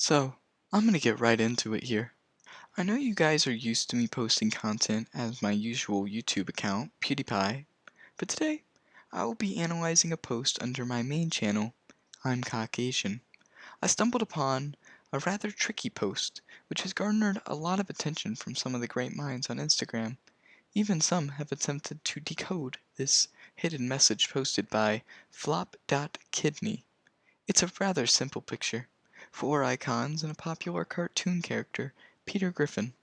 So, I'm gonna get right into it here. I know you guys are used to me posting content as my usual YouTube account, PewDiePie, but today I will be analyzing a post under my main channel, I'm Caucasian. I stumbled upon a rather tricky post, which has garnered a lot of attention from some of the great minds on Instagram. Even some have attempted to decode this hidden message posted by Flop.Kidney. It's a rather simple picture. 4 icons and a popular cartoon character, Peter Griffin.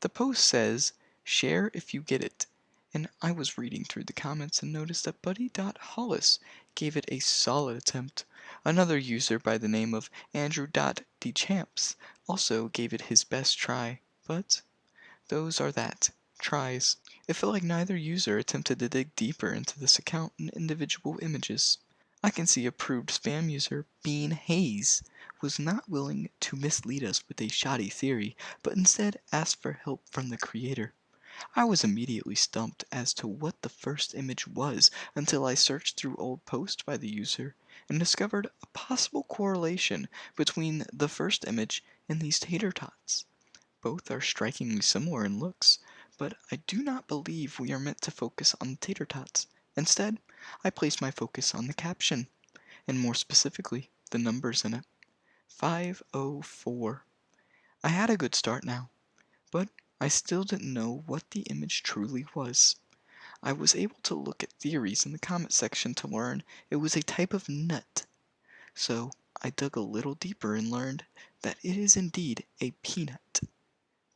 The post says, "Share if you get it." And I was reading through the comments and noticed that Buddy.Hollis gave it a solid attempt. Another user by the name of Andrew.Dechamps also gave it his best try. But those are tries. It felt like neither user attempted to dig deeper into this account and individual images. I can see approved spam user Bean Hayes was not willing to mislead us with a shoddy theory, but instead asked for help from the creator. I was immediately stumped as to what the first image was until I searched through old posts by the user and discovered a possible correlation between the first image and these tater tots. Both are strikingly similar in looks, but I do not believe we are meant to focus on the tater tots. Instead, I place my focus on the caption, and more specifically, the numbers in it. 504. I had a good start now, but I still didn't know what the image truly was. I was able to look at theories in the comment section to learn it was a type of nut. So I dug a little deeper and learned that it is indeed a peanut.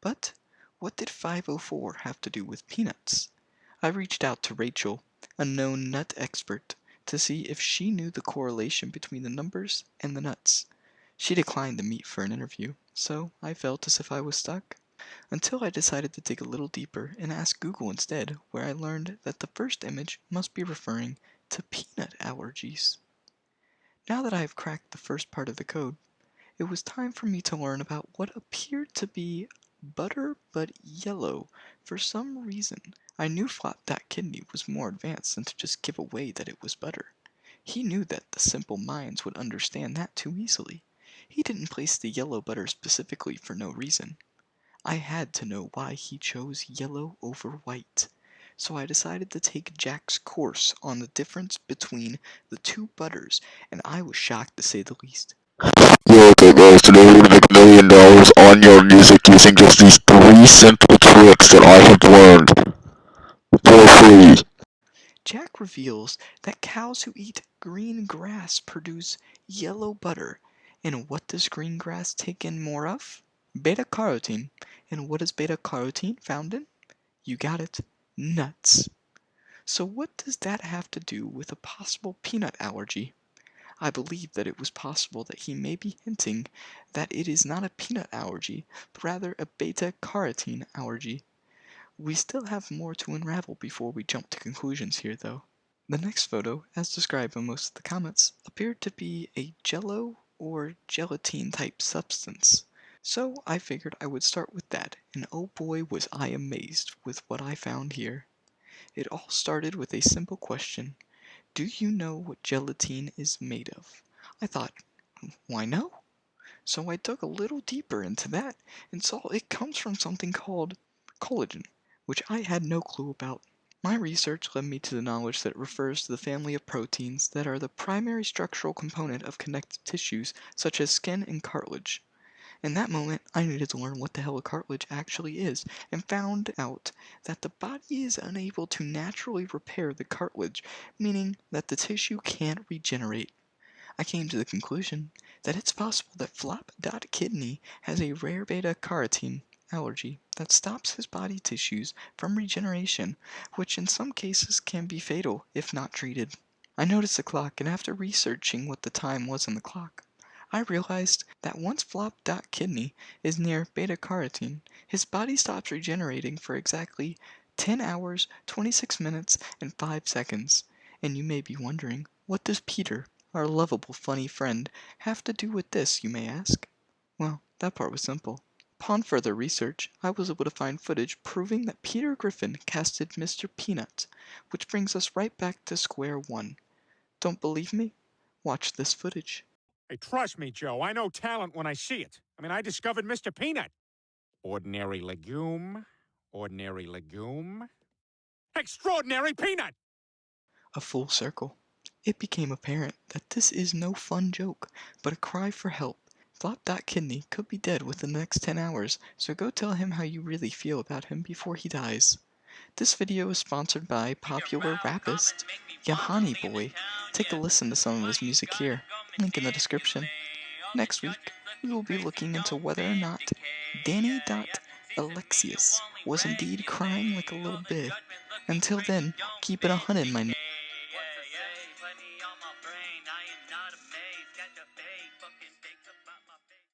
But what did 504 have to do with peanuts? I reached out to Rachel, a known nut expert, to see if she knew the correlation between the numbers and the nuts. She declined to meet for an interview, so I felt as if I was stuck. Until I decided to dig a little deeper and ask Google instead, where I learned that the first image must be referring to peanut allergies. Now that I have cracked the first part of the code, it was time for me to learn about what appeared to be butter but yellow for some reason. I knew Flop.Kidney was more advanced than to just give away that it was butter. He knew that the simple minds would understand that too easily. He didn't place the yellow butter specifically for no reason. I had to know why he chose yellow over white. So I decided to take Jack's course on the difference between the two butters, and I was shocked to say the least. Yeah, okay guys, today we're gonna make $1 million on your music using just these 3 simple tricks that I have learned for free. Jack reveals that cows who eat green grass produce yellow butter. And what does green grass take in more of? Beta carotene. And what is beta carotene found in? You got it, nuts. So what does that have to do with a possible peanut allergy? I believe that it was possible that he may be hinting that it is not a peanut allergy, but rather a beta carotene allergy. We still have more to unravel before we jump to conclusions here, though. The next photo, as described in most of the comments, appeared to be a jello or gelatine type substance. So I figured I would start with that, and oh boy was I amazed with what I found here. It all started with a simple question. Do you know what gelatine is made of? I thought, why no? So I dug a little deeper into that and saw it comes from something called collagen, which I had no clue about. My research led me to the knowledge that it refers to the family of proteins that are the primary structural component of connective tissues such as skin and cartilage. In that moment, I needed to learn what the hell a cartilage actually is, and found out that the body is unable to naturally repair the cartilage, meaning that the tissue can't regenerate. I came to the conclusion that it's possible that Flop.Kidney has a rare beta carotene allergy that stops his body tissues from regeneration, which in some cases can be fatal if not treated. I noticed the clock, and after researching what the time was on the clock, I realized that once Flop.Kidney is near beta carotene, his body stops regenerating for exactly 10 hours, 26 minutes, and 5 seconds. And you may be wondering, what does Peter, our lovable funny friend, have to do with this, you may ask? Well, that part was simple. Upon further research, I was able to find footage proving that Peter Griffin casted Mr. Peanut, which brings us right back to square one. Don't believe me? Watch this footage. Hey, trust me, Joe, I know talent when I see it. I mean, I discovered Mr. Peanut. Ordinary legume, ordinary legume, extraordinary peanut! A full circle. It became apparent that this is no fun joke, but a cry for help. Flop.Kidney could be dead within the next 10 hours, so go tell him how you really feel about him before he dies. This video is sponsored by popular rapist Yahani Boy. Take a listen to some of his music here, link in the description. Next week, we will be looking into whether or not Danny.Alexius was indeed crying like a little bit. Until then, keep it 100, my